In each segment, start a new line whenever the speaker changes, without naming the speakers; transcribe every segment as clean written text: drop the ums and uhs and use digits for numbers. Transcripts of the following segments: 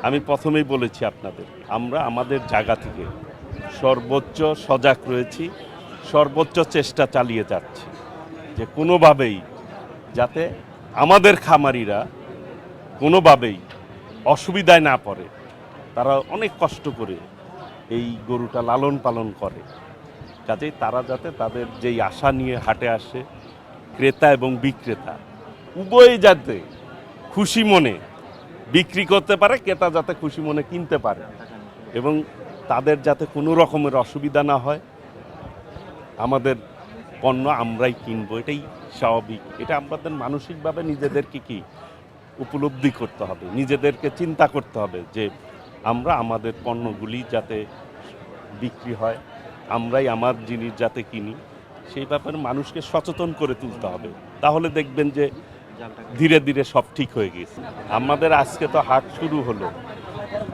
আমি প্রথমেই বলেছি আপনাদের, আমরা আমাদের জায়গা থেকে সর্বোচ্চ সজাগ রয়েছি, সর্বোচ্চ চেষ্টা চালিয়ে যাচ্ছি যে কোনোভাবেই যাতে আমাদের খামারিরা কোনোভাবেই অসুবিধায় না পড়ে। তারা অনেক কষ্ট করে এই গরুটা লালন পালন করে, কাজেই তারা যাতে তাদের যেই আশা নিয়ে হাটে আসে, ক্রেতা এবং বিক্রেতা উভয়ই যাতে খুশি মনে বিক্রি করতে পারে, ক্রেতা যাতে খুশি মনে কিনতে পারে এবং তাদের যাতে কোনো রকমের অসুবিধা না হয়। আমাদের পণ্য আমরাই কিনবো, এটাই স্বাভাবিক। এটা আমাদের মানসিকভাবে নিজেদেরকে কি উপলব্ধি করতে হবে, নিজেদেরকে চিন্তা করতে হবে যে আমরা আমাদের পণ্যগুলি যাতে বিক্রি হয়, আমরাই আমার জিনিস যাতে কিনি, সেই ব্যাপারে মানুষকে সচেতন করে তুলতে হবে। তাহলে দেখবেন যে ধীরে ধীরে সব ঠিক হয়ে গেছে। আমাদের আজকে তো হাট শুরু হলো,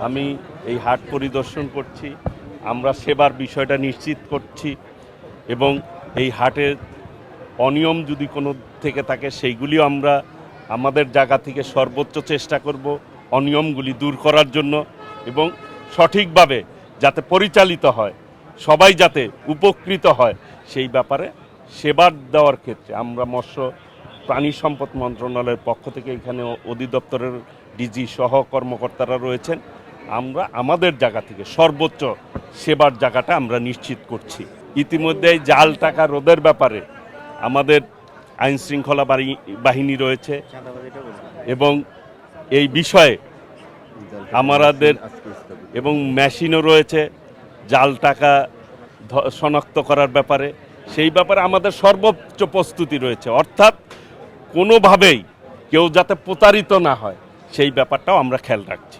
আমি এই হাট পরিদর্শন করছি, আমরা সেবার বিষয়টা নিশ্চিত করছি এবং এই হাটের অনিয়ম যদি কোনো থেকে থাকে সেইগুলিও আমরা আমাদের জায়গা থেকে সর্বোচ্চ চেষ্টা করব অনিয়মগুলি দূর করার জন্য এবং সঠিকভাবে যাতে পরিচালিত হয়, সবাই যাতে উপকৃত হয়, সেই ব্যাপারে সেবা দেওয়ার ক্ষেত্রে আমরা মৎস্য প্রাণী সম্পদ মন্ত্রণালয়ের পক্ষ থেকে এখানে অধিদপ্তরের ডিজি সহ কর্মকর্তারা রয়েছেন, আমরা আমাদের জায়গা থেকে সর্বোচ্চ সেবার জায়গাটা আমরা নিশ্চিত করছি। ইতিমধ্যে জাল টাকা রোধের ব্যাপারে আমাদের আইন শৃঙ্খলা বাহিনী রয়েছে এবং এই বিষয়ে আমাদের এবং মেশিনও রয়েছে জাল টাকা শনাক্ত করার ব্যাপারে। সেই ব্যাপারে আমাদের সর্বোচ্চ প্রস্তুতি রয়েছে, অর্থাৎ কোনোভাবেই কেউ যাতে প্রতারিত না হয় সেই ব্যাপারটাও আমরা খেয়াল রাখছি।